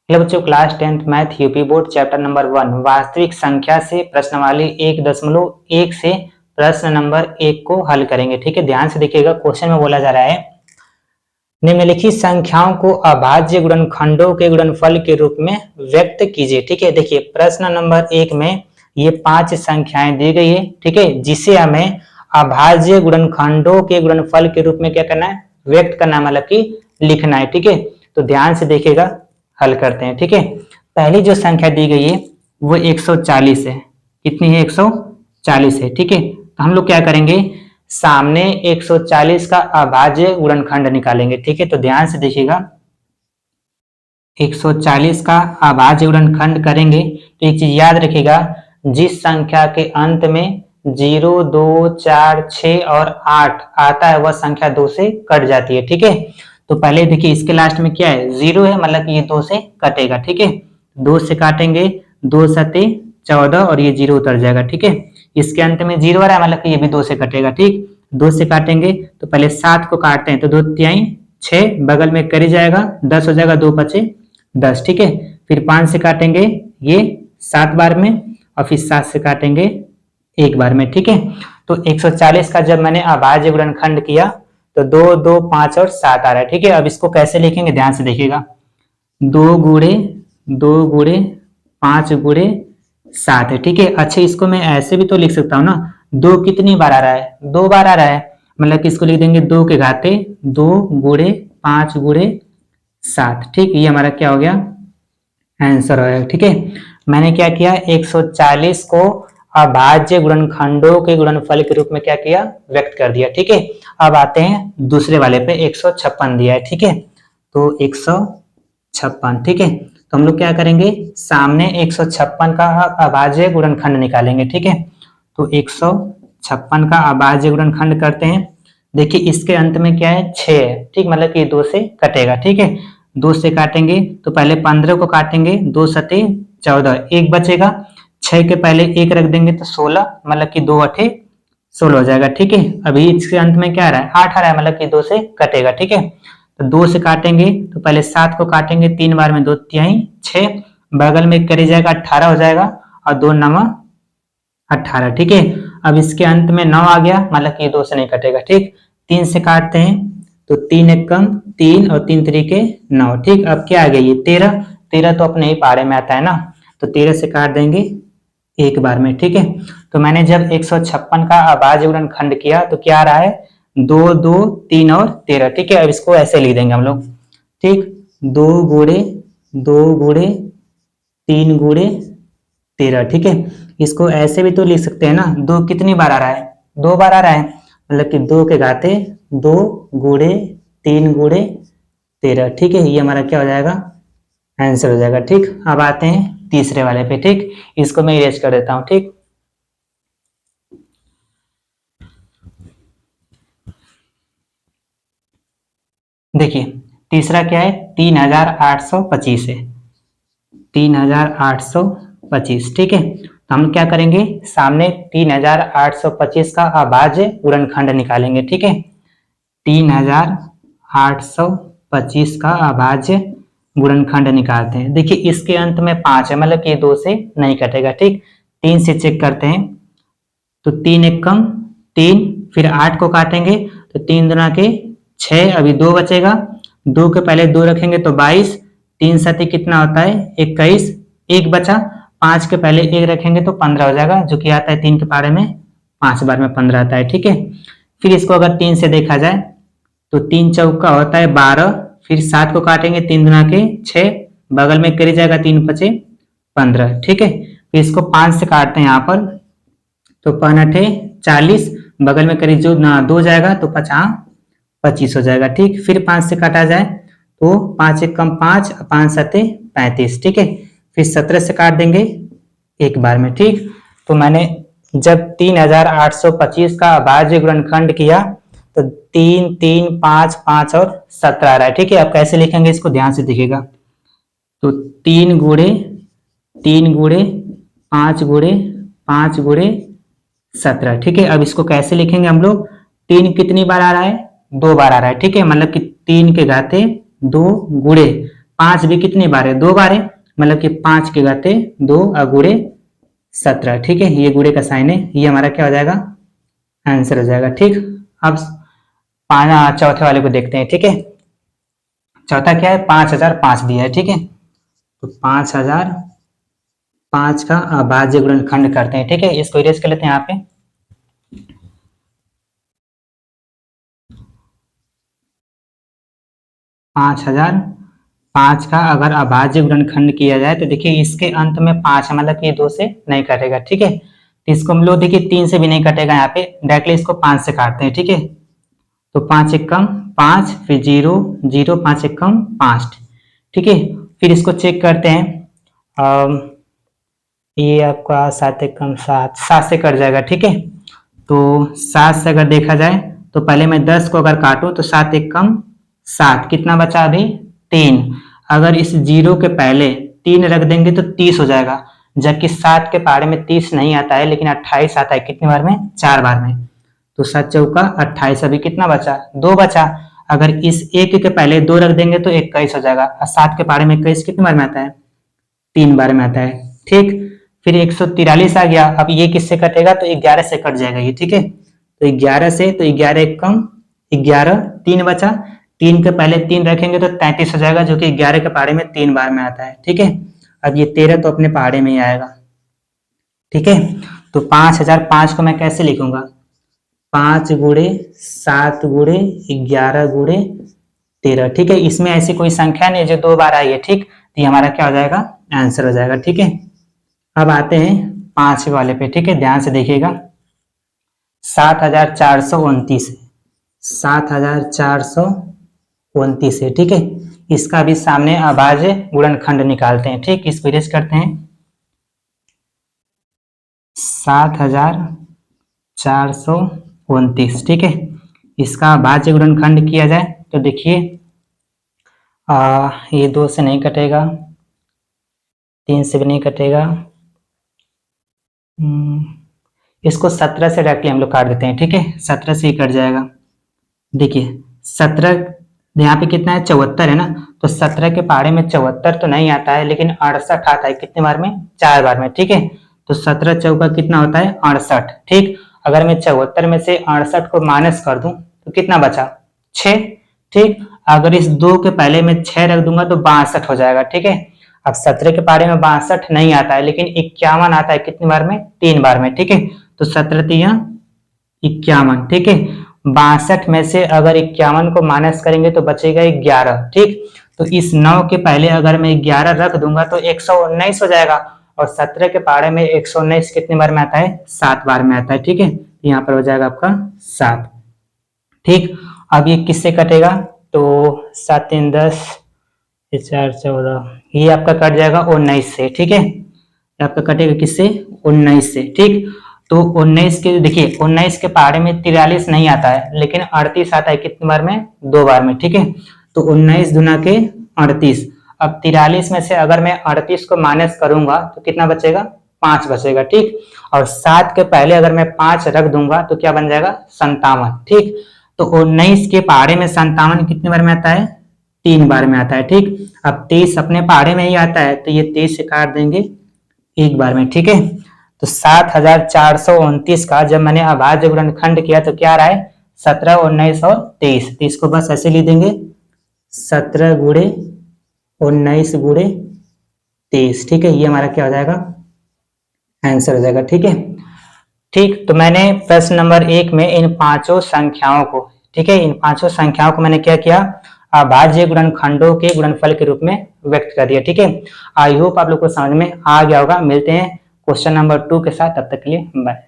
Hello बच्चों, class 10th math UP board chapter number 1 वास्तविक संख्या से प्रश्नावली 1.1 से प्रश्न नंबर 1 को हल करेंगे। ठीक है, ध्यान से देखिएगा। क्वेश्चन में बोला जा रहा है निम्नलिखित संख्याओं को अभाज्य गुणनखंडों के गुणनफल के रूप में व्यक्त कीजिए। ठीक है, देखिए प्रश्न नंबर 1 में ये 5 संख्याएं दी गई है। ठीक है, जिसे हमें अभाज्य गुणनखंडों के गुणनफल के रूप में क्या करना है, व्यक्त करना, मतलब कि लिखना है। ठीक है, तो ध्यान से देखिएगा, हल करते हैं। ठीक है, पहली जो संख्या दी गई है वो 140 है। कितनी है? 140 है। ठीक है, तो हम लोग क्या करेंगे, सामने 140 का अभाज्य गुणनखंड निकालेंगे। ठीक है, तो ध्यान से देखिएगा, 140 का अभाज्य गुणनखंड करेंगे तो एक चीज याद रखिएगा, जिस संख्या के अंत में 0, 2, 4, 6 और 8 आता है वह संख्या 2 से कट जाती है। ठीक है, तो पहले देखिए इसके लास्ट में क्या है, 0 है, मतलब कि ये 2 से कटेगा। ठीक है, 2 से काटेंगे, 2 सते 14 और ये 0 उतर जाएगा। ठीक है, इसके अंत में 0 आ रहा है, मतलब कि ये भी 2 से कटेगा। ठीक, 2 से काटेंगे तो पहले 7 को काटते हैं, तो 2 तिहाई 6, बगल में करी जाएगा, 10 हो जाएगा, 2 पचे 10। ठीक है, फिर 5 से काटेंगे ये 7 बार में, और फिर 7 से काटेंगे 1 बार में। ठीक है, तो 140 का जब मैंने अभाज्य गुणनखंड किया तो 2, 2, 5 और 7 आ रहा है। ठीक है, अब इसको कैसे लिखेंगे, ध्यान से देखिएगा, 2 गुणे 2 गुणे 5 गुणे 7 है। ठीक है, अच्छा इसको मैं ऐसे भी तो लिख सकता हूँ ना, 2 कितनी बार आ रहा है, 2 बार आ रहा है, मतलब कि इसको लिख देंगे 2 के घाते 2 गुणे 5 गुणे 7। ठीक, ये हमारा क्या हो गया, आंसर हो गया। ठीक है, मैंने क्या किया, 140 को अभाज्य गुणनखंडों के गुणनफल के रूप में क्या किया, व्यक्त कर दिया। ठीक है, अब आते हैं दूसरे वाले पे, 156 दिया है। ठीक है, तो 156। ठीक है, तो हम लोग क्या करेंगे, सामने 156 का अभाज्य गुणनखंड निकालेंगे। ठीक है, तो 156 का अभाज्य गुणनखंड करते हैं। देखिए इसके अंत में क्या है, 6 है। ठीक, मतलब कि 2 से कटेगा। ठीक है, 2 से काटेंगे तो पहले 15 को काटेंगे, 2 सते 14, 1 बचेगा, 6 के पहले 1 रख देंगे तो 16, मतलब कि 2 अठे 16 हो जाएगा। ठीक है, अभी इसके अंत में क्या आ रहा है, 8 आ रहा है, मतलब कि 2 से कटेगा। ठीक है, तो 2 से काटेंगे तो पहले 7 को काटेंगे 3 बार में, 2 तिहाई 6, बगल में करी जाएगा 18 हो जाएगा, और 2 9 18। ठीक है, अब इसके अंत में 9 आ गया, मतलब कि 2 से नहीं कटेगा। ठीक, 3 से काटते हैं तो 3 एक कम 3 और 3 तरीके 9। ठीक, अब क्या आ गया, ये 13, 13 तो अपने ही पारे में आता है ना, तो 13 से काट देंगे 1 बार में। ठीक है, तो मैंने जब 156 का अभाज्य गुणनखंड किया तो क्या आ रहा है, 2, 2, 3 और 13। ठीक है, अब इसको ऐसे लिख देंगे हम लोग। ठीक, 2 गुणे 2 गुणे 3 गुणे 13। ठीक है, इसको ऐसे भी तो लिख सकते हैं ना, 2 कितनी बार आ रहा है, 2 बार आ रहा है, मतलब कि 2 के घाते 2 गुणे 3 गुणे 13। ठीक है, ये हमारा क्या हो जाएगा, आंसर हो जाएगा। ठीक, अब आते हैं तीसरे वाले पे। ठीक, इसको मैं इरेज कर देता हूं। ठीक, देखिए तीसरा क्या है, 3825 है, 3825। ठीक है, तो हम क्या करेंगे, सामने 3825 का अभाज्य गुणनखंड निकालेंगे। ठीक है, 3825 का अभाज्य गुणनखंड निकालते हैं। देखिए इसके अंत में 5 है, मतलब कि ये 2 से नहीं कटेगा। ठीक, 3 से चेक करते हैं तो 3 एक कम 3, फिर 8 को काटेंगे तो 3 दुना के 6, अभी 2 बचेगा, 2 के पहले 2 रखेंगे तो 22, 3 सती कितना होता है 21, 1 बचा, 5 के पहले 1 रखेंगे तो 15 हो जाएगा, जो कि आता है 3 के पारे में 5 बार में 15 आता है। ठीक है, फिर इसको अगर 3 से देखा जाए तो 3 चौका होता है 12, फिर 7 को काटेंगे, 3 दुना के 6, बगल में करी जाएगा 3 पचे 15। ठीक है, फिर इसको 5 से काटते हैं यहाँ पर, तो 5 अठे 40, बगल में करीब जो 2 जाएगा तो 25 हो जाएगा। ठीक, फिर 5 से काटा जाए तो 5 एक कम 5, 5 सते 35। ठीक है, फिर 17 से काट देंगे 1 बार में। ठीक, तो मैंने जब 3825 का अभाज्य गुणनखंड किया तो 3, 3, 5, 5 और 17 आ रहा है। ठीक है, अब कैसे लिखेंगे इसको, ध्यान से देखिएगा, तो 3 गुणे 3 गुणे 5 गुणे 5 गुणे 17। ठीक है, अब इसको कैसे लिखेंगे हम लोग, 3 कितनी बार आ रहा है, 2 बार आ रहा है। ठीक है, मतलब कि 3 के घाते 2 गुणे 5 भी कितनी बार है, 2 बार है, मतलब कि 5 के घाते 2 गुणे 17। ठीक है, ये गुणे का साइन है, ये हमारा क्या हो जाएगा, आंसर हो जाएगा। ठीक, अब चौथे वाले को देखते हैं। ठीक है, चौथा क्या है, 5005 दिया है। ठीक है, तो 5005 का अभाज्य गुणनखंड करते हैं। ठीक है, इसको इरेज कर लेते हैं यहाँ पे। 5005 का अगर अभाज्य गुणनखंड किया जाए तो देखिए इसके अंत में 5 है, मतलब कि 2 से नहीं कटेगा। ठीक है, तो इसको हम लोग देखिए 3 से भी नहीं कटेगा, यहाँ पे डायरेक्टली इसको 5 से काटते हैं। ठीक है, तो 5 एकम 5, फिर 0 0, 5 एकम 5। ठीक है, फिर इसको चेक करते हैं। ये आपका 7 एकम 7, 7 से कट जाएगा। ठीक है, तो 7 से अगर देखा जाए तो पहले मैं 10 को अगर काटूं तो 7 एकम 7, कितना बचा अभी 3। अगर इस 0 के पहले 3 रख देंगे तो 30 हो जाएगा, जबकि 7 के पहाड़े में 30 नहीं आता है लेकिन 28 आता है। कितनी बार में, 4 बार में। तो 7 चौका 28, अभी कितना बचा, 2 बचा। अगर इस 1 के पहले 2 रख देंगे तो 21 हो जाएगा, और 7 के पहाड़े में 21 कितनी बार में आता है, 3 बार में आता है। ठीक, फिर 143 आ गया, अब ये किससे कटेगा, तो 11 से कट जाएगा ये। ठीक है, तो 11 से, तो 11 एकम 11, 3 बचा, 3 के पहले 3 रखेंगे तो 33 हो जाएगा, जो कि 11 के पहाड़े में 3 बार में आता है। ठीक है, अब ये 13 तो अपने पहाड़े में ही आएगा। ठीक है, तो 5005 को मैं कैसे लिखूंगा, 5 गुणे 7 गुणे 11 गुणे 13। ठीक है, इसमें ऐसी कोई संख्या नहीं जो 2 बार आई है। ठीक, तो ये हमारा क्या हो जाएगा, आंसर हो जाएगा। ठीक है, अब आते हैं 5 वाले पे। ठीक है, ध्यान से देखिएगा, 7429 है, 7429 है। ठीक है, इसका भी सामने अभाज्य गुणनखंड निकालते हैं। ठीक, इसको इरेज करते हैं। 7429। ठीक है, इसका अभाज्य गुणनखंड किया जाए तो देखिए ये 2 से नहीं कटेगा, 3 से भी नहीं कटेगा, इसको 17 से डायरेक्टली हम लोग काट देते हैं। ठीक है, 17 से ही कट जाएगा। देखिए 17 यहाँ पे कितना है, 74 है ना, तो 17 के पहाड़े में 74 तो नहीं आता है लेकिन 68 आता है। कितने बार में, 4 बार में। ठीक है, तो 17 चौका कितना होता है, 68। ठीक, अगर मैं 74 में से 68 को माइनस कर दूं तो कितना बचा, 6। ठीक, अगर इस 2 के पहले में 6 रख दूंगा तो 62 हो जाएगा। ठीक है, अब 17 के पहाड़े में 62 नहीं आता है लेकिन 51 आता है। कितनी बार में, 3 बार में। ठीक है, तो 17 3 51। ठीक है, 62 में से अगर 51 को माइनस करेंगे तो बचेगा 11। ठीक, तो इस 9 के पहले अगर मैं 11 रख दूंगा तो 119 हो जाएगा, और 17 के पहाड़े में 119 कितने बार में आता है, 7 बार में आता है। ठीक है, यहाँ पर हो जाएगा आपका 7। ठीक, अब ये किससे कटेगा, तो 7 3 10, 4 14, ये आपका कट जाएगा 19 से। ठीक है, आपका कटेगा किससे, 19 से। ठीक, तो 19 के देखिए 19 के पहाड़े में 43 नहीं आता है लेकिन 38 आता है। कितनी बार में, 2 बार में। ठीक है, तो 19 दुना के 38। अब 43 में से अगर मैं 38 को माइनस करूंगा तो कितना बचेगा, 5 बचेगा। ठीक, और 7 के पहले अगर मैं 5 रख दूंगा तो क्या बन जाएगा, 57। ठीक, तो 19 के पहाड़े में 57 कितने बार में आता है, 3 बार में आता है। ठीक, अब 23 अपने पहाड़े में ही आता है तो ये 23 से काट देंगे 1 बार में। ठीक है, तो 7429 का जब मैंने अभाज्य गुणनखंड किया तो क्या रहा है, 17 19 और 23। तो इसको बस ऐसे लिख देंगे, 17 गुणे 19 गुणे 23। ठीक है, ये हमारा क्या हो जाएगा, आंसर हो जाएगा। ठीक है, ठीक, तो मैंने प्रश्न नंबर 1 में इन 5 संख्याओं को, ठीक है, इन 5 संख्याओं को मैंने क्या किया, अभाज्य गुणनखंडों के गुणनफल के रूप में व्यक्त कर दिया। ठीक है, आई होप आप लोग को समझ में आ गया होगा। मिलते हैं क्वेश्चन नंबर 2 के साथ, तब तक के लिए बाय।